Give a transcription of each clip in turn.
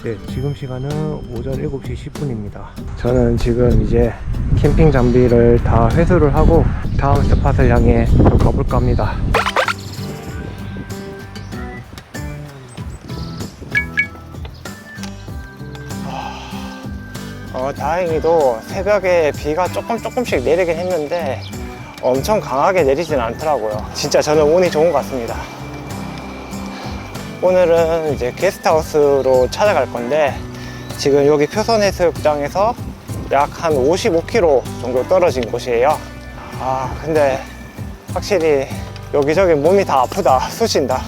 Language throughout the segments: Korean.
네, 지금 시간은 오전 7시 10분입니다. 저는 지금 이제 캠핑 장비를 다 회수를 하고 다음 스팟을 향해 또 가볼까 합니다. 다행히도 새벽에 비가 조금씩 내리긴 했는데 엄청 강하게 내리진 않더라고요. 진짜 저는 운이 좋은 것 같습니다. 오늘은 이제 게스트하우스로 찾아갈 건데 지금 여기 표선해수욕장에서 약 한 55km 정도 떨어진 곳이에요. 근데 확실히 여기저기 몸이 다 아프다, 쑤신다.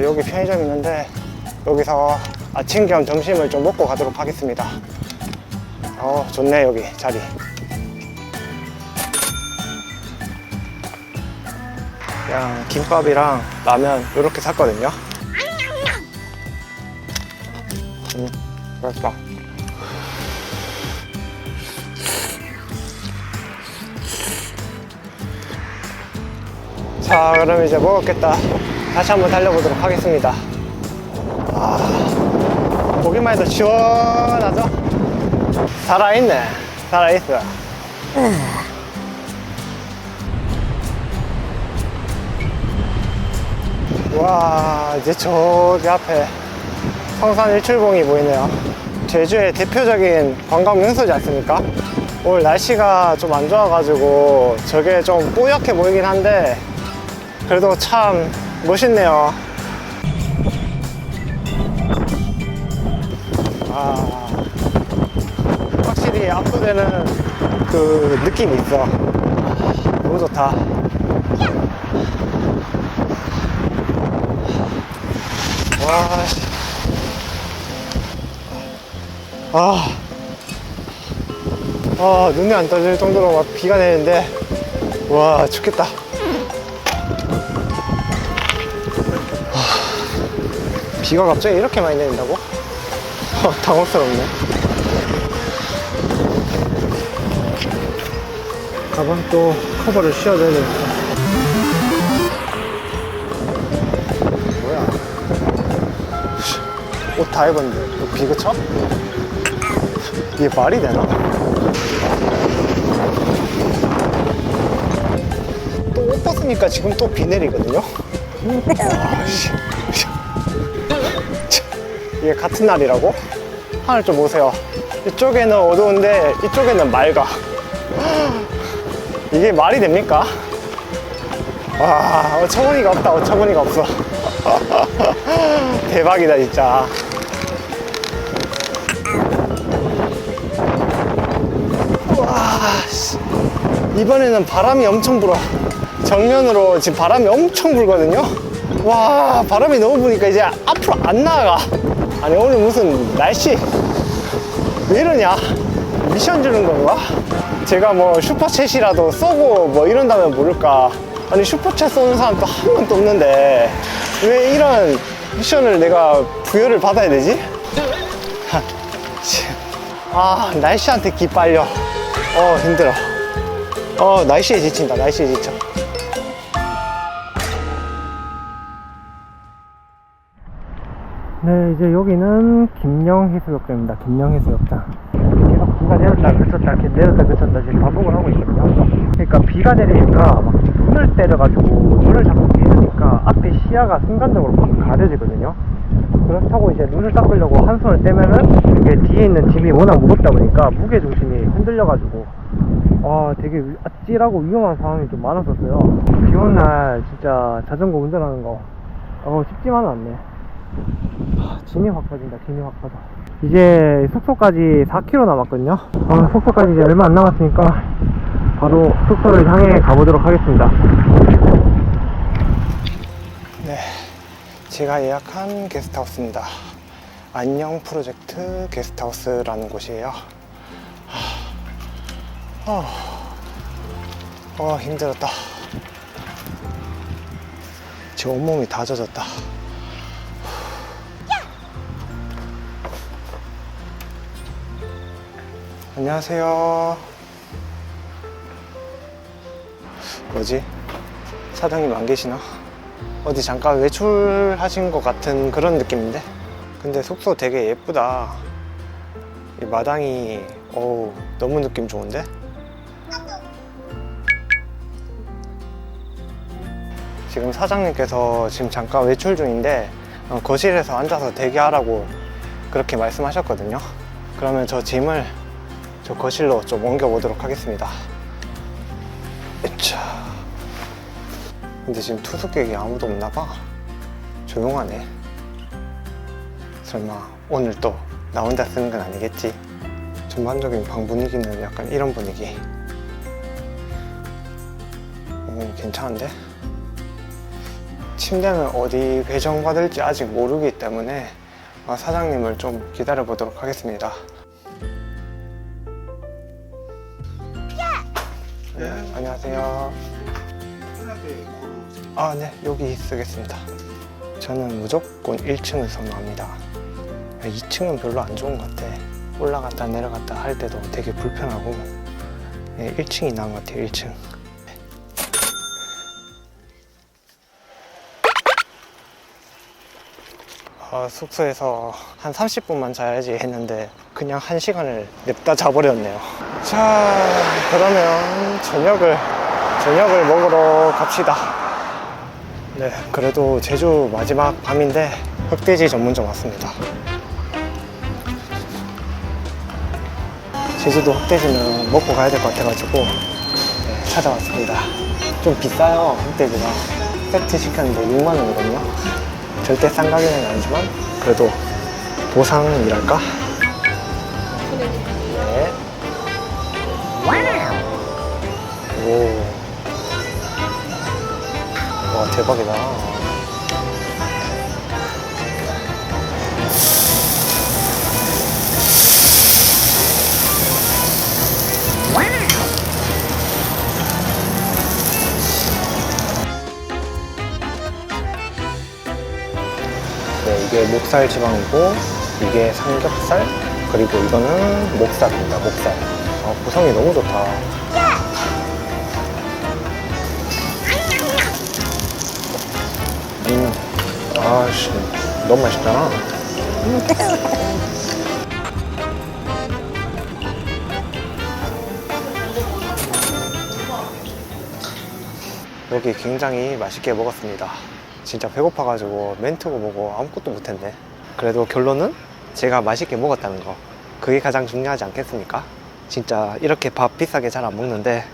여기 편의점 있는데 여기서 아침 겸 점심을 좀 먹고 가도록 하겠습니다. 좋네 여기 자리. 그냥 김밥이랑 라면 이렇게 샀거든요. 맛있다. 자, 그럼 이제 먹었겠다. 다시 한번 달려보도록 하겠습니다. 보기만 해도 시원하죠? 살아있네. 살아있어. 와, 이제 저기 앞에 성산 일출봉이 보이네요. 제주의 대표적인 관광 명소지 않습니까? 오늘 날씨가 좀 안 좋아가지고 저게 좀 뿌옇게 보이긴 한데 그래도 참 멋있네요. 확실히 압도되는 그 느낌이 있어. 너무 좋다. 눈이 안 떠질 정도로 막 비가 내리는데 와, 춥겠다. 비가 갑자기 이렇게 많이 내린다고? 당혹스럽네. 가방 또 커버를 씌워줘야 되니까. 뭐야? 옷 다 입었는데 이거 비 그쳐? 이게 말이 되나? 또 옷 벗으니까 지금 또 비 내리거든요? 이게 같은 날이라고? 하늘 좀 보세요. 이쪽에는 어두운데 이쪽에는 맑아. 이게 말이 됩니까? 와, 어처구니가 없다. 어처구니가 없어. 대박이다 진짜. 이번에는 바람이 엄청 불어. 정면으로 지금 바람이 엄청 불거든요. 와, 바람이 너무 부니까 이제 앞으로 안 나가. 아니, 오늘 무슨 날씨 왜 이러냐? 미션 주는 건가? 제가 뭐 슈퍼챗이라도 쏘고 뭐 이런다면 모를까. 아니, 슈퍼챗 쏘는 사람 또 한 명도 없는데 왜 이런 미션을 내가 부여를 받아야 되지? 날씨한테 기빨려. 힘들어. 날씨에 지친다. 날씨에 지쳐. 네, 이제 여기는 김영해수욕장입니다. 김영해수욕장. 계속 비가 내렸다 그쳤다 이렇게 내렸다 그쳤다 지금 반복을 하고 있거든요. 그러니까 비가 내리니까 막 눈을 때려가지고 눈을 자꾸 깨지니까 앞에 시야가 순간적으로 확 가려지거든요. 그렇다고 이제 눈을 닦으려고 한 손을 떼면은 이게 뒤에 있는 짐이 워낙 무겁다 보니까 무게중심이 흔들려가지고 되게 아찔하고 위험한 상황이 좀 많았었어요. 비 오는 날 진짜 자전거 운전하는 거 쉽지만은 않네. 진이 확 빠진다. 진이 확 빠져. 이제 숙소까지 4km 남았거든요. 숙소까지 이제 얼마 안 남았으니까 바로 숙소를 향해 가보도록 하겠습니다. 네, 제가 예약한 게스트하우스입니다. 안녕 프로젝트 게스트하우스라는 곳이에요. 힘들었다. 지금 온몸이 다 젖었다. 안녕하세요. 뭐지? 사장님 안 계시나? 어디 잠깐 외출하신 것 같은 그런 느낌인데? 근데 숙소 되게 예쁘다. 이 마당이 어우 너무 느낌 좋은데? 지금 사장님께서 지금 잠깐 외출 중인데 거실에서 앉아서 대기하라고 그렇게 말씀하셨거든요. 그러면 저 짐을 저 거실로 좀 옮겨 보도록 하겠습니다. 으차. 근데 지금 투숙객이 아무도 없나 봐. 조용하네. 설마 오늘 또 나 혼자 쓰는 건 아니겠지? 전반적인 방 분위기는 약간 이런 분위기. 괜찮은데? 침대는 어디 배정받을지 아직 모르기 때문에 사장님을 좀 기다려 보도록 하겠습니다. 네, 안녕하세요. 네, 여기 쓰겠습니다. 저는 무조건 1층을 선호합니다. 2층은 별로 안 좋은 것 같아. 올라갔다 내려갔다 할 때도 되게 불편하고 1층이 나은 것 같아요. 1층. 숙소에서 한 30분만 자야지 했는데 그냥 1시간을 냅다 자버렸네요. 자, 그러면 저녁을 먹으러 갑시다. 네, 그래도 제주 마지막 밤인데 흑돼지 전문점 왔습니다. 제주도 흑돼지는 먹고 가야 될 것 같아가지고 찾아왔습니다. 좀 비싸요, 흑돼지가. 세트 시켰는데 6만원이거든요. 절대 싼 가격은 아니지만 그래도 보상이랄까? 네. 오. 와, 대박이다. 네, 이게 목살 지방이고 이게 삼겹살, 그리고 이거는 목살입니다. 목살. 구성이 너무 좋다. 아씨, 너무 맛있잖아. 여기 굉장히 맛있게 먹었습니다. 진짜 배고파가지고 멘트고 뭐고 아무것도 못했네. 그래도 결론은 제가 맛있게 먹었다는 거, 그게 가장 중요하지 않겠습니까? 진짜 이렇게 밥 비싸게 잘 안 먹는데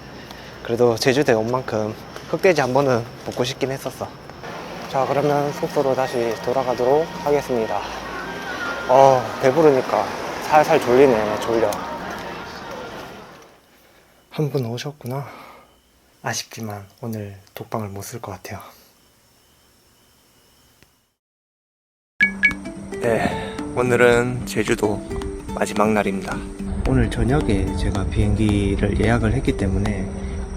그래도 제주도에 온 만큼 흑돼지 한 번은 먹고 싶긴 했었어. 자, 그러면 숙소로 다시 돌아가도록 하겠습니다. 배부르니까 살살 졸리네. 졸려. 한 분 오셨구나. 아쉽지만 오늘 독방을 못 쓸 것 같아요. 네, 오늘은 제주도 마지막 날입니다. 오늘 저녁에 제가 비행기를 예약을 했기 때문에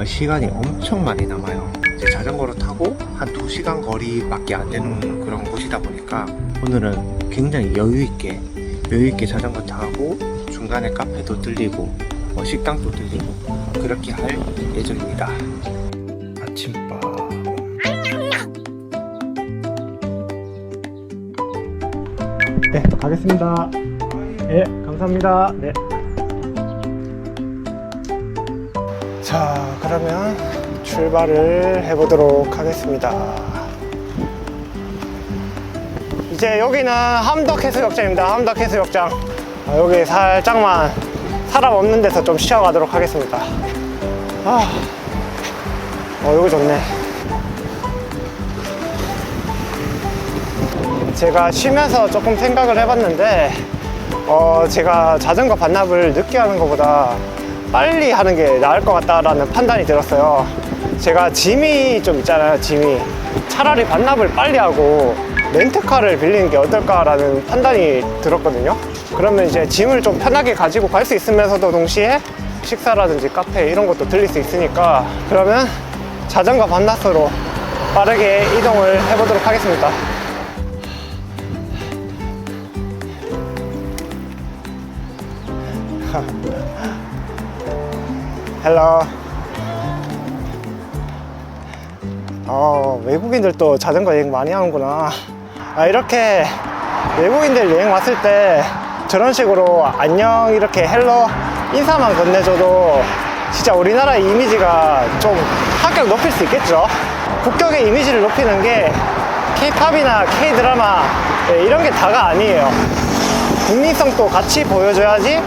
시간이 엄청 많이 남아요. 이제 자전거로 타고 한 2시간 거리밖에 안 되는 그런 곳이다 보니까 오늘은 굉장히 여유있게 자전거 타고 중간에 카페도 들리고 식당도 들리고 그렇게 할 예정입니다. 아침밥. 네, 가겠습니다. 네, 감사합니다. 네. 자, 그러면 출발을 해보도록 하겠습니다. 이제 여기는 함덕해수욕장입니다. 함덕해수욕장. 여기 살짝만 사람 없는 데서 좀 쉬어가도록 하겠습니다. 여기 좋네. 제가 쉬면서 조금 생각을 해봤는데 제가 자전거 반납을 늦게 하는 것보다 빨리 하는 게 나을 것 같다라는 판단이 들었어요. 제가 짐이 좀 있잖아요. 짐이 차라리 반납을 빨리 하고 렌트카를 빌리는 게 어떨까라는 판단이 들었거든요. 그러면 이제 짐을 좀 편하게 가지고 갈 수 있으면서도 동시에 식사라든지 카페 이런 것도 들릴 수 있으니까, 그러면 자전거 반납으로 빠르게 이동을 해보도록 하겠습니다. 헬로. 외국인들도 자전거 여행 많이 하는구나. 이렇게 외국인들 여행 왔을 때 저런 식으로 안녕 이렇게 헬로 인사만 건네줘도 진짜 우리나라의 이미지가 좀 합격 높일 수 있겠죠. 국격의 이미지를 높이는 게 K-팝이나 K-드라마 이런 게 다가 아니에요. 국민성도 같이 보여줘야지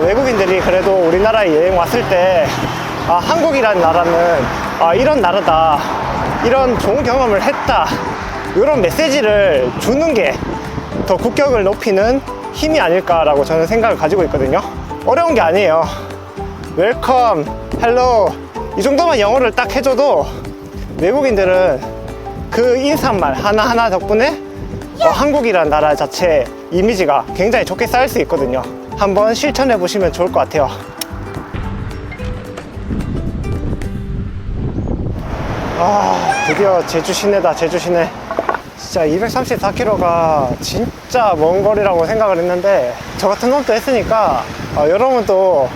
외국인들이 그래도 우리나라에 여행 왔을 때 한국이라는 나라는 이런 나라다, 이런 좋은 경험을 했다, 이런 메시지를 주는 게 더 국격을 높이는 힘이 아닐까라고 저는 생각을 가지고 있거든요. 어려운 게 아니에요. 웰컴, 헬로 이 정도만 영어를 딱 해줘도 외국인들은 그 인사말 하나하나 덕분에 한국이라는 나라 자체 이미지가 굉장히 좋게 쌓일 수 있거든요. 한번 실천해 보시면 좋을 것 같아요. 드디어 제주 시내다. 제주 시내. 진짜 234km가 진짜 먼 거리라고 생각을 했는데 저 같은 놈도 했으니까 여러분도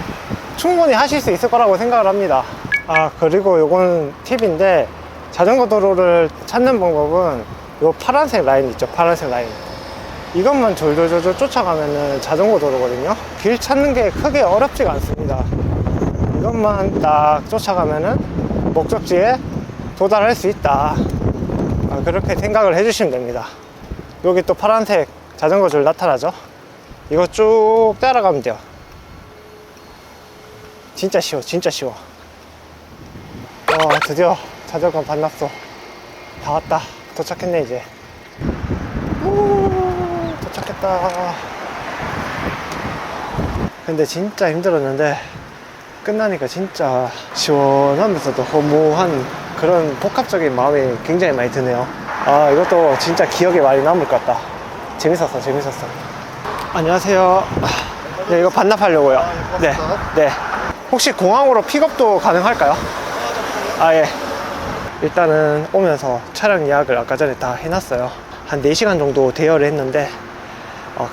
충분히 하실 수 있을 거라고 생각을 합니다. 그리고 요건 팁인데, 자전거 도로를 찾는 방법은 요 파란색 라인 있죠. 파란색 라인, 이것만 졸졸졸 쫓아가면은 자전거 도로거든요. 길 찾는 게 크게 어렵지가 않습니다. 이것만 딱 쫓아가면은 목적지에 도달할 수 있다. 그렇게 생각을 해주시면 됩니다. 여기 또 파란색 자전거 줄 나타나죠. 이거 쭉 따라가면 돼요. 진짜 쉬워, 진짜 쉬워. 드디어 자전거 반납소 다 왔다. 도착했네. 이제 도착했다. 근데 진짜 힘들었는데 끝나니까 진짜 시원하면서도 허무한 그런 복합적인 마음이 굉장히 많이 드네요. 이것도 진짜 기억에 많이 남을 것 같다. 재밌었어. 안녕하세요. 네, 이거 반납하려고요. 네. 혹시 공항으로 픽업도 가능할까요? 예. 일단은 오면서 차량 예약을 아까 전에 다 해놨어요. 한 4시간 정도 대여를 했는데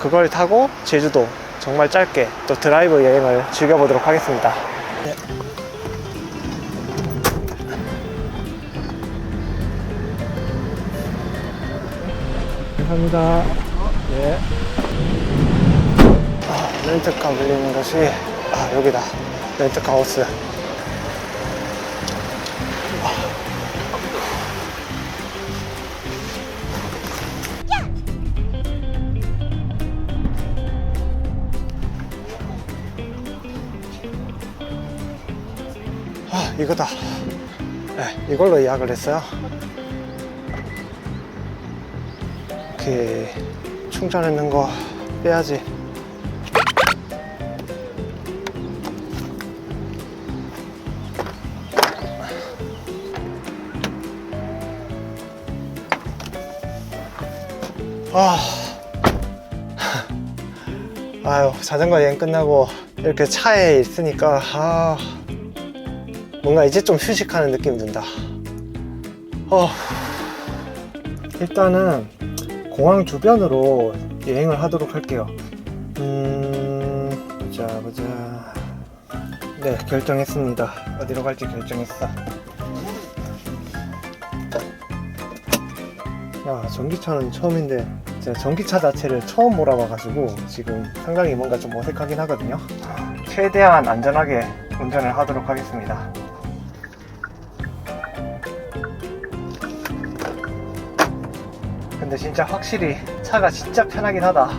그걸 타고 제주도 정말 짧게 또 드라이브 여행을 즐겨보도록 하겠습니다. 네. 감사합니다. 네. 렌트카 빌리는 곳이 여기다. 렌트카 하우스. 이거다. 네, 이걸로 예약을 했어요. 이렇게 충전했는 거 빼야지. 아유, 자전거 여행 끝나고 이렇게 차에 있으니까 뭔가 이제 좀 휴식하는 느낌이 든다. 일단은 공항 주변으로 여행을 하도록 할게요. 보자. 네, 결정했습니다. 어디로 갈지 결정했어. 전기차는 처음인데 제가 전기차 자체를 처음 몰아봐가지고 지금 상당히 뭔가 좀 어색하긴 하거든요. 최대한 안전하게 운전을 하도록 하겠습니다. 근데 진짜 확실히 차가 진짜 편하긴 하다.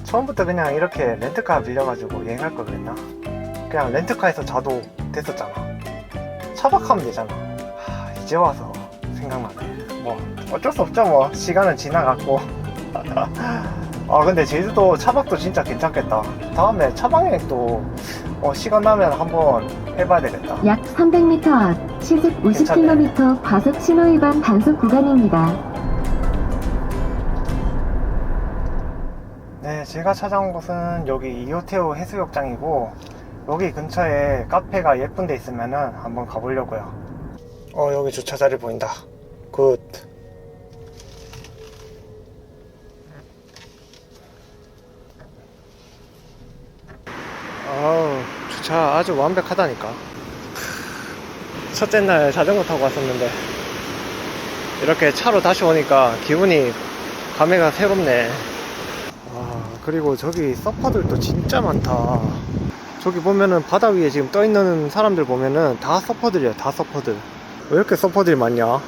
처음부터 그냥 이렇게 렌트카 빌려가지고 여행할 걸 그랬나? 그냥 렌트카에서 자도 됐었잖아. 차박하면 되잖아. 이제 와서 생각나네. 뭐 어쩔 수 없죠. 뭐 시간은 지나갔고. 근데 제주도 차박도 진짜 괜찮겠다. 다음에 차박여행 또 시간 나면 한번 해봐야 되겠다. 약 300m 앞 시속 50km 과속 신호 위반 단속 구간입니다. 네, 제가 찾아온 곳은 여기 이호테우 해수욕장이고, 여기 근처에 카페가 예쁜 데 있으면은 한번 가보려고요. 여기 주차 자리 보인다. 굿. 주차 아주 완벽하다니까. 첫째 날 자전거 타고 왔었는데 이렇게 차로 다시 오니까 기분이 감회가 새롭네. 그리고 저기 서퍼들도 진짜 많다. 저기 보면은 바다 위에 지금 떠있는 사람들 보면은 다 서퍼들이야. 다 서퍼들. 왜 이렇게 서퍼들이 많냐?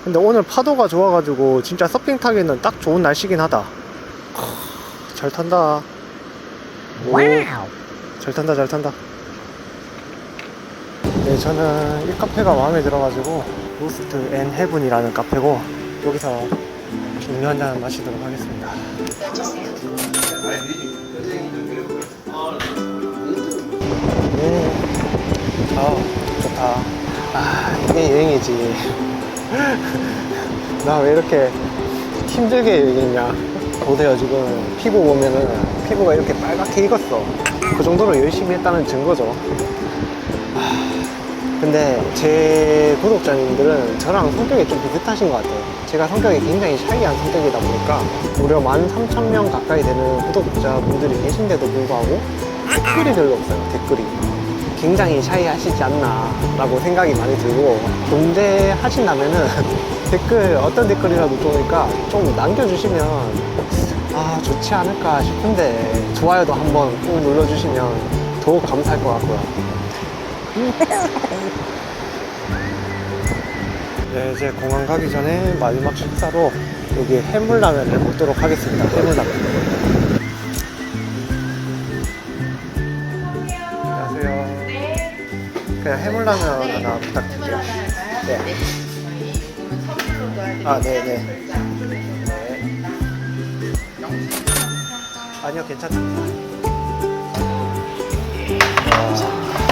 근데 오늘 파도가 좋아가지고 진짜 서핑 타기에는 딱 좋은 날씨긴 하다. 잘 탄다. 오, 잘 탄다 잘 탄다. 네, 저는 이 카페가 마음에 들어가지고 로스트 앤 헤븐이라는 카페고 여기서 음료 한잔 마시도록 하겠습니다. 좋다. 이게 여행이지. 나 왜 이렇게 힘들게 여행했냐. 보세요, 지금 피부 보면은 피부가 이렇게 빨갛게 익었어. 그 정도로 열심히 했다는 증거죠. 근데 제 구독자님들은 저랑 성격이 좀 비슷하신 것 같아요. 제가 성격이 굉장히 샤이한 성격이다 보니까 무려 13,000명 가까이 되는 구독자분들이 계신데도 불구하고 댓글이 별로 없어요. 댓글이 굉장히 샤이하시지 않나 라고 생각이 많이 들고, 존재하신다면은 댓글 어떤 댓글이라도 좋으니까 좀 남겨주시면 좋지 않을까 싶은데, 좋아요도 한번 꾹 눌러주시면 더욱 감사할 것 같고요. 네, 이제 공항 가기 전에 마지막 식사로 여기 해물라면을 먹도록 하겠습니다. 해물라면. 안녕하세요. 네. 그냥 해물라면 하나 부탁드릴게요. 네. 네네. 아니요, 괜찮습니다.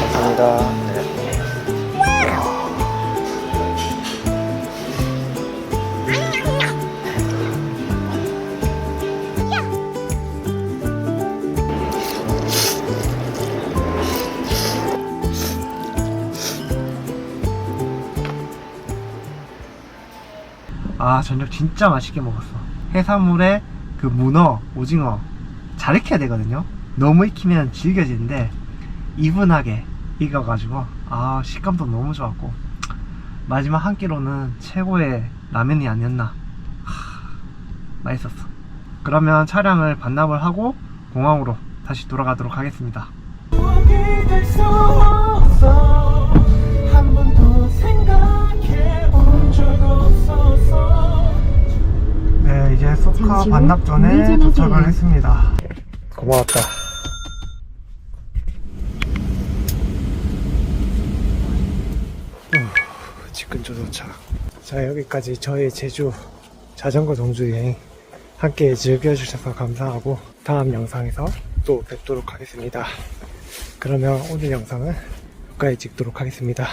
감사합니다. 네. 저녁 진짜 맛있게 먹었어. 해산물에 그 문어, 오징어 잘 익혀야 되거든요. 너무 익히면 질겨지는데 이분하게 익어가지고 식감도 너무 좋았고, 마지막 한 끼로는 최고의 라면이 아니었나. 맛있었어. 그러면 차량을 반납을 하고 공항으로 다시 돌아가도록 하겠습니다. 네, 이제 소카 반납 전에 도착을 했습니다. 고마웠다. 직근조 도착. 자, 여기까지 저의 제주 자전거 정주 여행 함께 즐겨주셔서 감사하고, 다음 영상에서 또 뵙도록 하겠습니다. 그러면 오늘 영상은 여기까지 찍도록 하겠습니다.